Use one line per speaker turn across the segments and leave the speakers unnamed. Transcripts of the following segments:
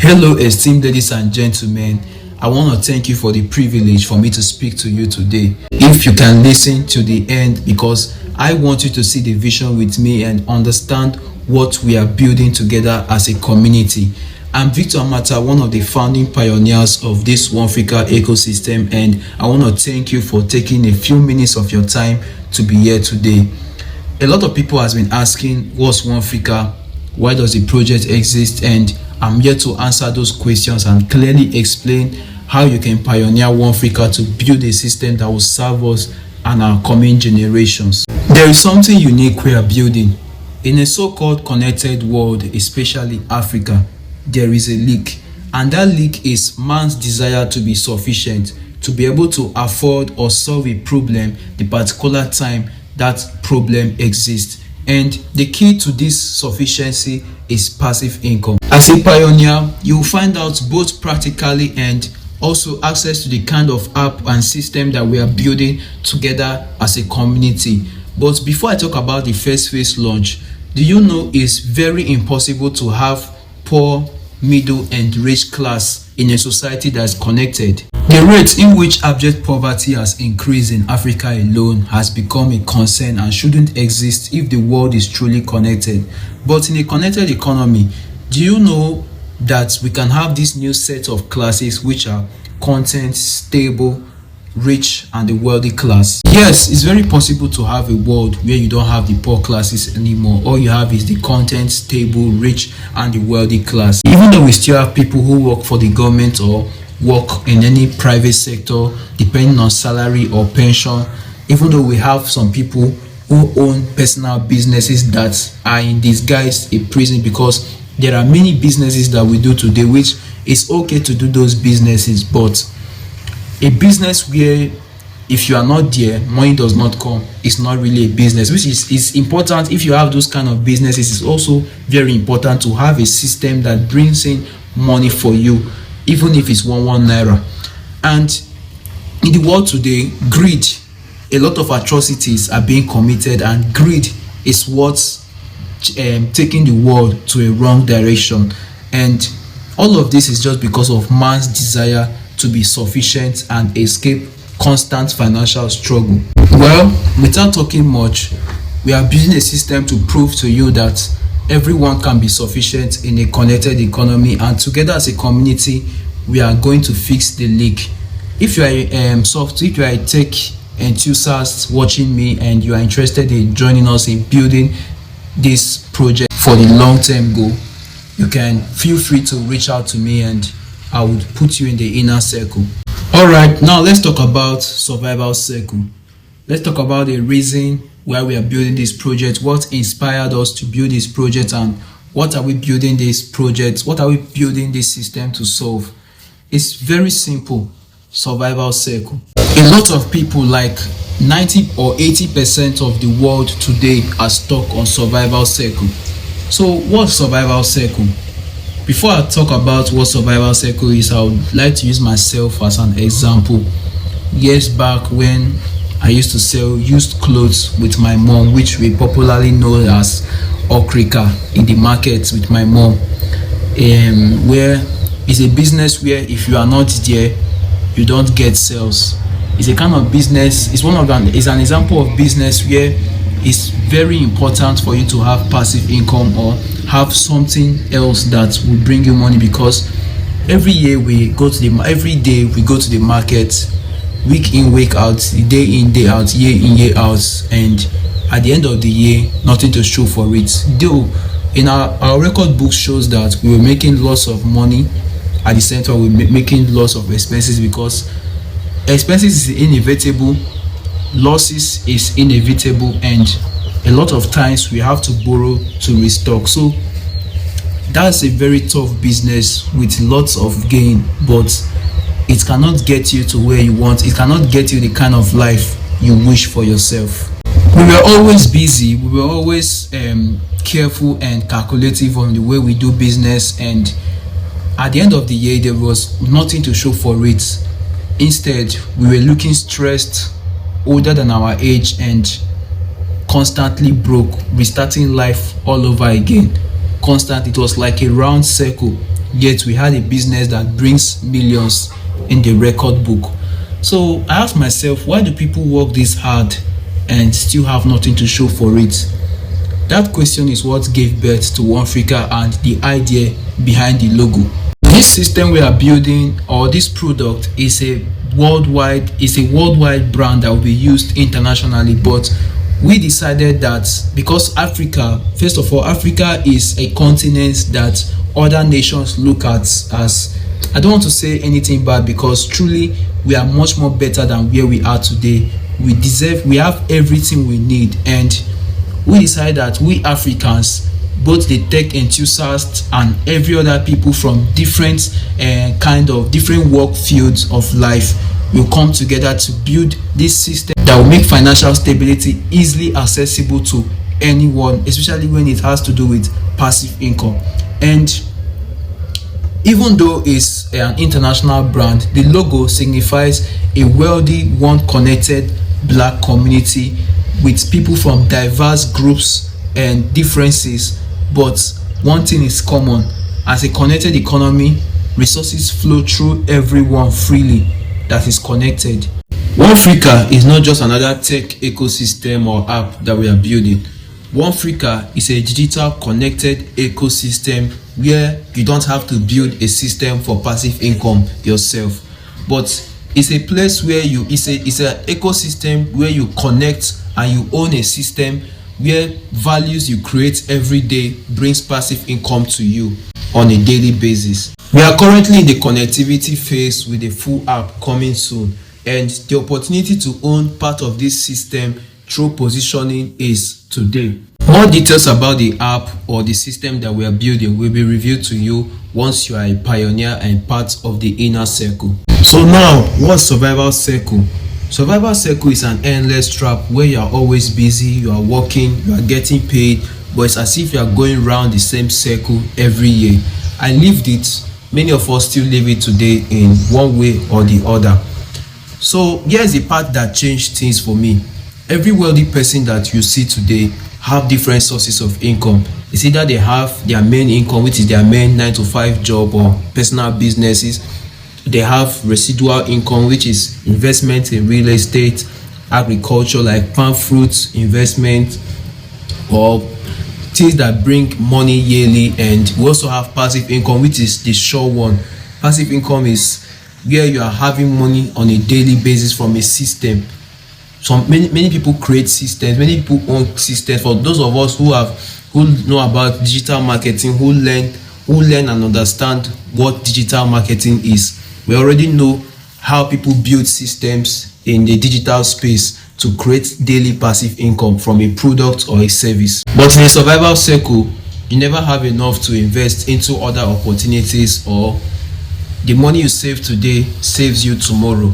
Hello, esteemed ladies and gentlemen. I want to thank you for the privilege for me to speak to you today. If you can listen to the end, because I want you to see the vision with me and understand what we are building together as a community. I'm Victor Amata, one of the founding pioneers of this OneFrika ecosystem, and I want to thank you for taking a few minutes of your time to be here today. A lot of people has been asking, what's OneFrika? Why does the project exist? And I'm here to answer those questions and clearly explain how you can pioneer OneFrika to build a system that will serve us and our coming generations. There is something unique we are building. In a so-called connected world, especially Africa, there is a leak, and that leak is man's desire to be sufficient, to be able to afford or solve a problem the particular time that problem exists. And the key to this sufficiency is passive income. As a pioneer, you will find out both practically and also access to the kind of app and system that we are building together as a community. But before I talk about the first phase launch, do you know it's very impossible to have poor, middle and rich class in a society that is connected? The rate in which abject poverty has increased in Africa alone has become a concern and shouldn't exist if the world is truly connected. But in a connected economy, do you know that we can have this new set of classes which are content, stable, rich and the wealthy class? Yes, it's very possible to have a world where you don't have the poor classes anymore. All you have is the content, stable, rich and the wealthy class. Even though we still have people who work for the government or work in any private sector depending on salary or pension, even though we have some people who own personal businesses that are in disguise a prison, because there are many businesses that we do today which is okay to do those businesses, but a business where if you are not there, money does not come, it's not really a business, which is important. If you have those kind of businesses, it's also very important to have a system that brings in money for you, even if it's one naira. And in the world today, greed, a lot of atrocities are being committed, and greed is what's taking the world to a wrong direction. And all of this is just because of man's desire to be sufficient and escape constant financial struggle. Well, without talking much, we are building a system to prove to you that everyone can be sufficient in a connected economy, and together as a community we are going to fix the leak. If you are if you are a tech enthusiast watching me and you are interested in joining us in building this project for the long-term goal, you can feel free to reach out to me and I would put you in the inner circle. All right, now let's talk about survival circle. Let's talk about the reason why we are building this project, what inspired us to build this project, and what are we building this project, what are we building this system to solve. It's very simple. Survival circle. A lot of people, like 90 or 80% of the world today, are stuck on survival circle. So what's survival circle? Before I talk about what survival circle is, I would like to use myself as an example. Years back, when I used to sell used clothes with my mom, which we popularly know as okrika in the market with my mom, where it's a business where if you are not there, you don't get sales. It's a kind of business, it's an example of business where it's very important for you to have passive income or have something else that will bring you money, because every day we go to the market, week in, week out, day in, day out, year in, year out, and at the end of the year, nothing to show for it. Though in our record book shows that we were making lots of money, at the same time we're making lots of expenses, because expenses is inevitable, losses is inevitable, and a lot of times we have to borrow to restock. So that's a very tough business with lots of gain, but it cannot get you to where you want. It cannot get you the kind of life you wish for yourself. We were always busy, we were always careful and calculative on the way we do business, and at the end of the year there was nothing to show for it. Instead, we were looking stressed, older than our age, and constantly broke, restarting life all over again. Constant. It was like a round circle. yet we had a business that brings millions in the record book. So I asked myself, why do people work this hard and still have nothing to show for it? That question is what gave birth to OneFrika and the idea behind the logo. This system we are building, or this product, is a worldwide brand that will be used internationally, but we decided that because Africa, first of all, Africa is a continent that other nations look at as, I don't want to say anything bad, because truly we are much more better than where we are today. We have everything we need, and we decided that we Africans, both the tech enthusiasts and every other people from different different work fields of life, will come together to build this system that will make financial stability easily accessible to anyone, especially when it has to do with passive income. And even though it's an international brand, the logo signifies a wealthy, one connected black community with people from diverse groups and differences, but one thing is common: as a connected economy, resources flow through everyone freely that is connected. OneFrika is not just another tech ecosystem or app that we are building. OneFrika is a digital connected ecosystem where you don't have to build a system for passive income yourself, but it's a place where it's an ecosystem where you connect and you own a system where values you create every day brings passive income to you on a daily basis. We are currently in the connectivity phase with a full app coming soon, and the opportunity to own part of this system through positioning is today. More details about the app or the system that we are building will be revealed to you once you are a pioneer and part of the inner circle. So now, what's survival circle? Survival circle is an endless trap where you are always busy, you are working, you are getting paid, but it's as if you are going around the same circle every year. I lived it. Many of us still live it today in one way or the other. So here's the part that changed things for me. Every wealthy person that you see today have different sources of income. It's either they have their main income, which is their main 9-to-5 job or personal businesses. They have residual income, which is investment in real estate, agriculture like palm fruits, investment, or things that bring money yearly. And we also have passive income, which is the sure one. Passive income is where you are having money on a daily basis from a system. Many people create systems, many people own systems. For those of us who know about digital marketing, who learn and understand what digital marketing is, we already know how people build systems in the digital space to create daily passive income from a product or a service. But in a survival circle, you never have enough to invest into other opportunities, or the money you save today saves you tomorrow.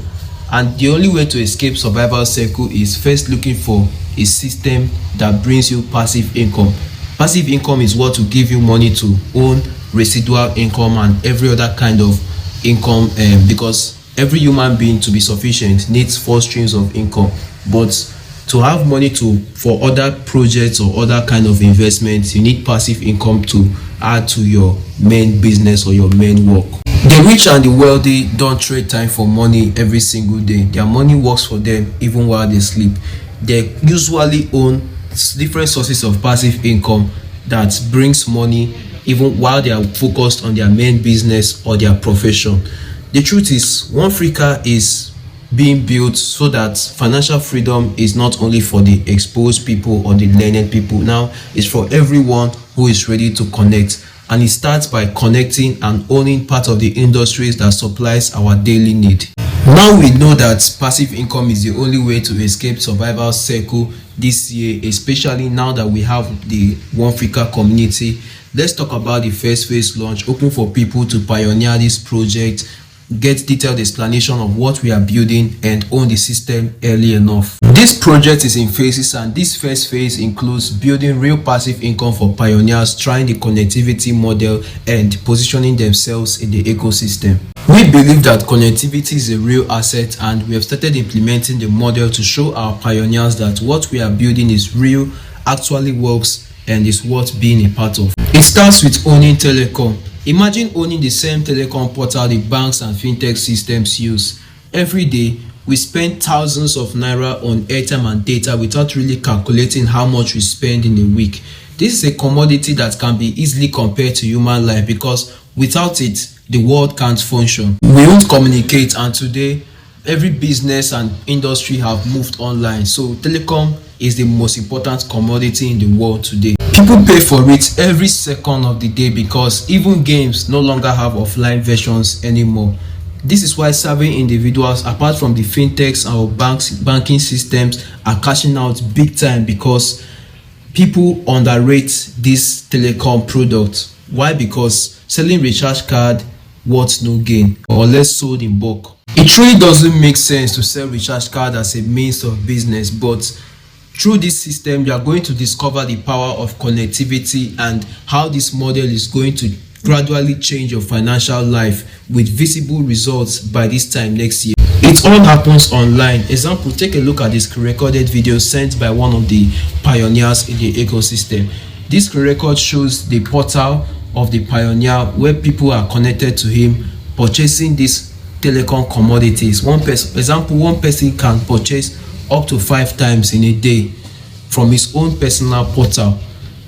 And the only way to escape survival circle is first looking for a system that brings you passive income. Passive income is what will give you money to own residual income and every other kind of income, because every human being, to be sufficient, needs 4 streams of income. But to have money for other projects or other kind of investments, you need passive income to add to your main business or your main work. The rich and the wealthy don't trade time for money every single day. Their money works for them even while they sleep. They usually own different sources of passive income that brings money even while they are focused on their main business or their profession. The truth is, OneFrika is being built so that financial freedom is not only for the exposed people or the learned people. Now it's for everyone who is ready to connect. And it starts by connecting and owning part of the industries that supplies our daily need. Now we know that passive income is the only way to escape survival circle this year, especially now that we have the OneFrika community. Let's talk about the first phase launch, open for people to pioneer this project, get detailed explanation of what we are building, and own the system early enough. This project is in phases, and this first phase includes building real passive income for pioneers, trying the connectivity model and positioning themselves in the ecosystem. We believe that connectivity is a real asset, and we have started implementing the model to show our pioneers that what we are building is real, actually works, and is worth being a part of. It starts with owning telecom. Imagine owning the same telecom portal the banks and fintech systems use. Every day, we spend thousands of naira on airtime and data without really calculating how much we spend in a week. This is a commodity that can be easily compared to human life because without it, the world can't function. We won't communicate, and today, every business and industry have moved online. So telecom is the most important commodity in the world today. People pay for it every second of the day because even games no longer have offline versions anymore. This is why serving individuals, apart from the fintechs and banking systems, are cashing out big time because people underrate this telecom product. Why? Because selling recharge card worth no gain unless sold in bulk. It really doesn't make sense to sell recharge card as a means of business, but through this system you are going to discover the power of connectivity and how this model is going to gradually change your financial life with visible results by this time next year. It all happens online. Example, take a look at this recorded video sent by one of the pioneers in the ecosystem. This record shows the portal of the pioneer where people are connected to him purchasing these telecom commodities. One person can purchase up to 5 times in a day from his own personal portal.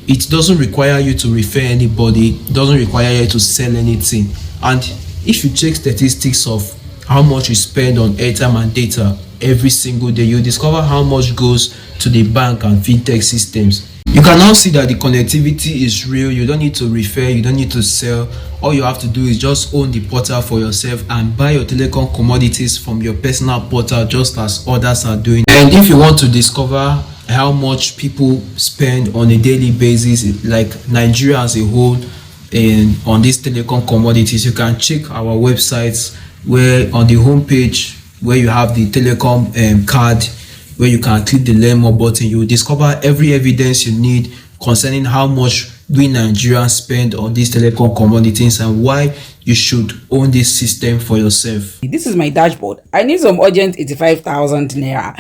It doesn't require you to refer anybody, doesn't require you to sell anything. And if you check statistics of how much you spend on airtime and data every single day, you discover how much goes to the bank and fintech systems. You can now see that the connectivity is real. You don't need to refer, you don't need to sell. All you have to do is just own the portal for yourself and buy your telecom commodities from your personal portal just as others are doing. And if you want to discover how much people spend on a daily basis, like Nigeria as a whole, on these telecom commodities, you can check our websites where on the homepage where you have the telecom card, where you can click the learn more button. You will discover every evidence you need concerning how much we Nigerians spend on these telecom commodities and why you should own this system for yourself.
This is my dashboard. I need some urgent 85,000 naira.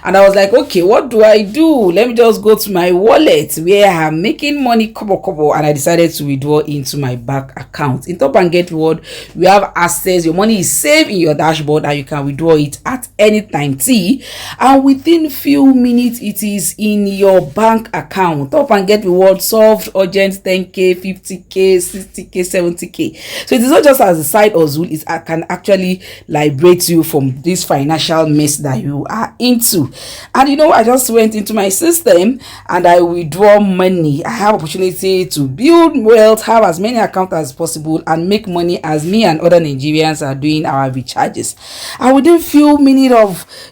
And I was like, okay, what do I do? Let me just go to my wallet where I'm making money kobo, and I decided to withdraw into my bank account. In Top and Get Reward, we have access. Your money is saved in your dashboard and you can withdraw it at any time T. And within few minutes, it is in your bank account. Top and Get Reward solved urgent 10k, 50k, 60k, 70k. So it is not just as a side hustle, it can actually liberate you from this financial mess that you are into. And you know, I just went into my system and I withdraw money. I have opportunity to build wealth, have as many accounts as possible, and make money as me and other Nigerians are doing our recharges. And within few minutes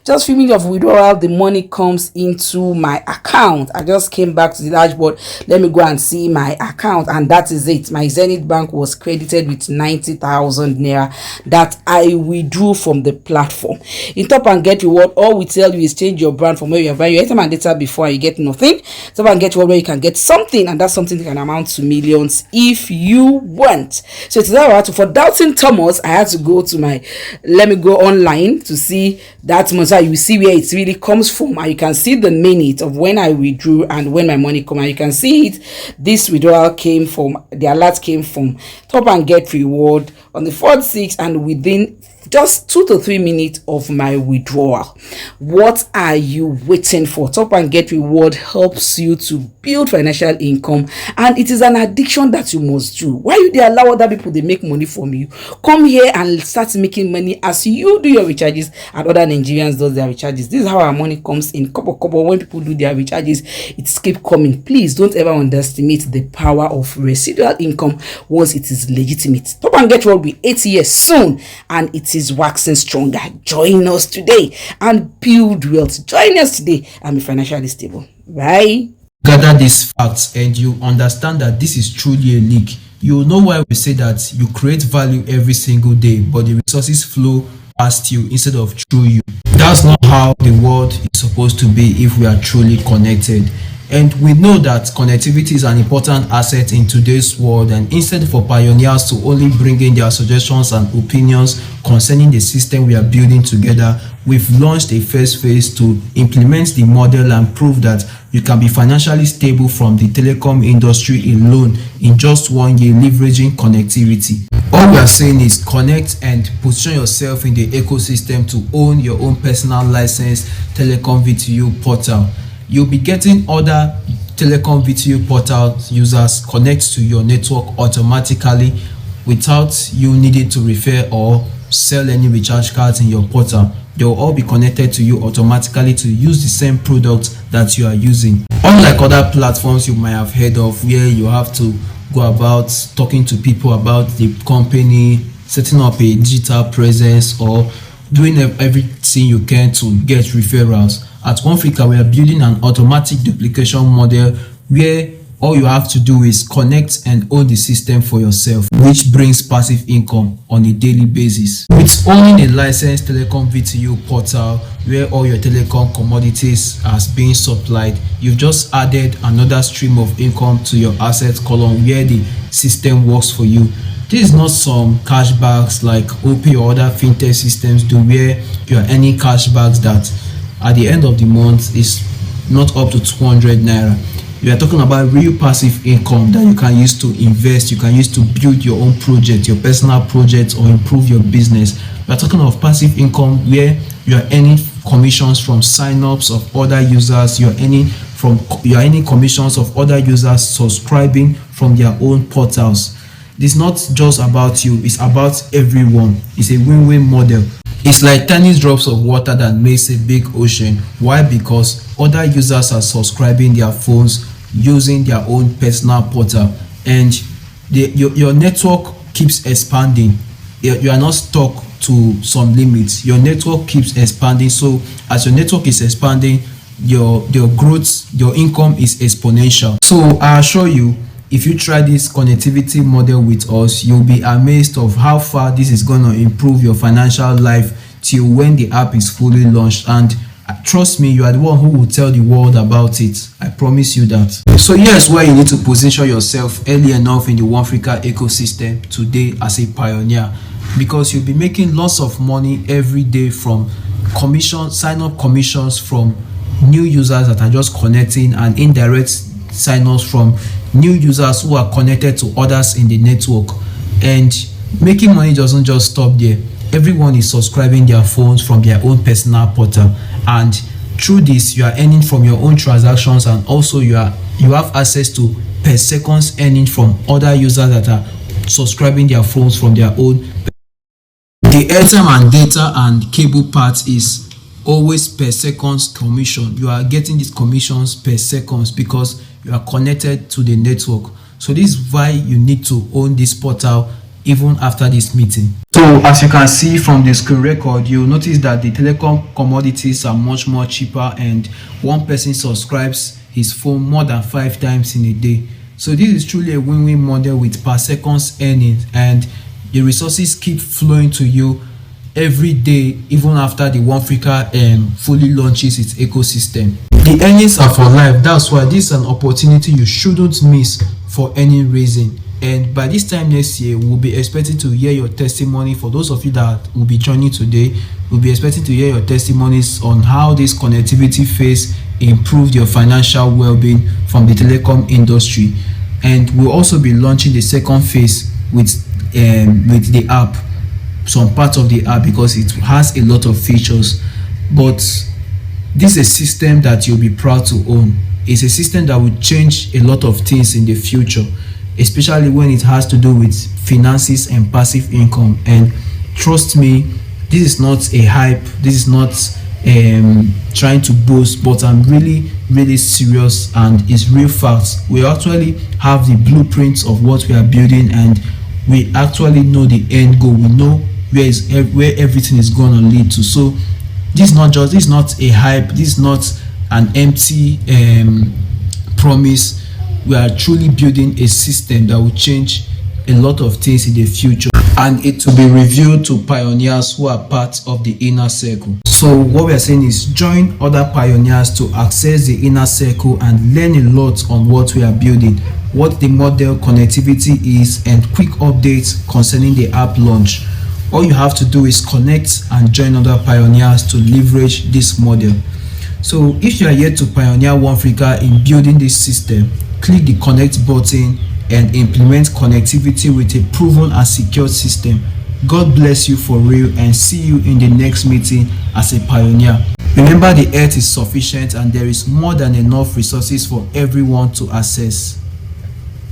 of withdrawal, the money comes into my account. I just came back to the dashboard. Let me go and see my account, and that is it. My Zenith Bank was credited with 90,000 naira that I withdrew from the platform. In Top and Get Reward, all we tell you is change your brand from where you are buying your airtime and data before you get nothing. Top and Get Reward, where you can get something, and that something can amount to millions if you want. So it's that for doubting Thomas, I had to go to let me go online to see that money, so you see where it really comes from, and you can see the minute of when I withdrew and when my money come, and you can see it. This withdrawal came from, the alert came from Top and Get Reward on the 4th, 6th, and within just 2 to 3 minutes of my withdrawal. What are you waiting for? Top and Get Reward helps you to build financial income, and it is an addiction that you must do. Why you they allow other people they make money from you? Come here and start making money as you do your recharges and other Nigerians do their recharges. This is how our money comes in. Kobo. When people do their recharges, it keep coming. Please don't ever underestimate the power of residual income once it is legitimate. Top and Get Reward will be 8 years soon, and it is waxing stronger. Join us today and build wealth. Join us today and be financially stable. Bye.
Gather these facts and you understand that this is truly a leak. You will know why we say that you create value every single day, but the resources flow past you instead of through you. That's not how the world is supposed to be if we are truly connected. And we know that connectivity is an important asset in today's world, and instead for pioneers to only bring in their suggestions and opinions concerning the system we are building together, we've launched a first phase to implement the model and prove that you can be financially stable from the telecom industry alone in just 1 year, leveraging connectivity. All we are saying is connect and position yourself in the ecosystem to own your own personal licensed telecom VTU portal. You'll be getting other telecom VTU portal users connect to your network automatically without you needing to refer or sell any recharge cards in your portal. They will all be connected to you automatically to use the same product that you are using. Unlike other platforms you might have heard of, where you have to go about talking to people about the company, setting up a digital presence, or doing everything you can to get referrals. At OneFrika, we are building an automatic duplication model where all you have to do is connect and own the system for yourself, which brings passive income on a daily basis. With owning a licensed telecom VTU portal where all your telecom commodities are being supplied, you've just added another stream of income to your asset column where the system works for you. This is not some cashbacks like OP or other fintech systems do, where you are earning cashbacks that at the end of the month is not up to 200 naira. We are talking about real passive income that you can use to invest, you can use to build your own project, your personal project, or improve your business. We are talking of passive income where you are earning commissions from sign-ups of other users, you are earning commissions of other users subscribing from their own portals. It's not just about you, it's about everyone. It's a win-win model. It's like tiny drops of water that makes a big ocean. Why? Because other users are subscribing their phones using their own personal portal, and your network keeps expanding. You are not stuck to some limits. Your network keeps expanding. So as your network is expanding, your growth, your income is exponential. So I assure you, if you try this connectivity model with us, you'll be amazed of how far this is going to improve your financial life till when the app is fully launched. And trust me, you are the one who will tell the world about it. I promise you that. So here's where you need to position yourself early enough in the OneFrika ecosystem today as a pioneer, because you'll be making lots of money every day from sign-up commissions from new users that are just connecting, and indirect sign-ups from new users who are connected to others in the network. And making money doesn't just stop there. Everyone is subscribing their phones from their own personal portal, and through this you are earning from your own transactions, and also you have access to per seconds earning from other users that are subscribing their phones from their own. The airtime and data and cable part is always per seconds commission. You are getting these commissions per seconds because you are connected to the network. So this is why you need to own this portal even after this meeting. So as you can see from the screen record, you'll notice that the telecom commodities are much more cheaper, and one person subscribes his phone more than 5 times in a day. So this is truly a win-win model with per seconds earnings, and the resources keep flowing to you every day even after the OneFrika fully launches its ecosystem. The earnings are for life. That's why this is an opportunity you shouldn't miss for any reason. And by this time next year, we'll be expecting to hear your testimony. For those of you that will be joining today, we'll be expecting to hear your testimonies on how this connectivity phase improved your financial well-being from the telecom industry. And we'll also be launching the second phase with the app, some parts of the app, because it has a lot of features. But this is a system that you'll be proud to own. It's a system that will change a lot of things in the future, especially when it has to do with finances and passive income. And trust me, this is not a hype, this is not trying to boast, but I'm really serious, and it's real facts. We actually have the blueprints of what we are building, and we actually know the end goal. We know where everything is going to lead to. So this is not a hype, this is not an empty promise. We are truly building a system that will change a lot of things in the future, and it will be revealed to pioneers who are part of the inner circle. So what we are saying is join other pioneers to access the inner circle and learn a lot on what we are building, what the model connectivity is, and quick updates concerning the app launch. All you have to do is connect and join other pioneers to leverage this model. So if you are yet to pioneer OneFrika in building this system, click the connect button and implement connectivity with a proven and secure system. God bless you for real, and see you in the next meeting as a pioneer. Remember, the earth is sufficient and there is more than enough resources for everyone to access.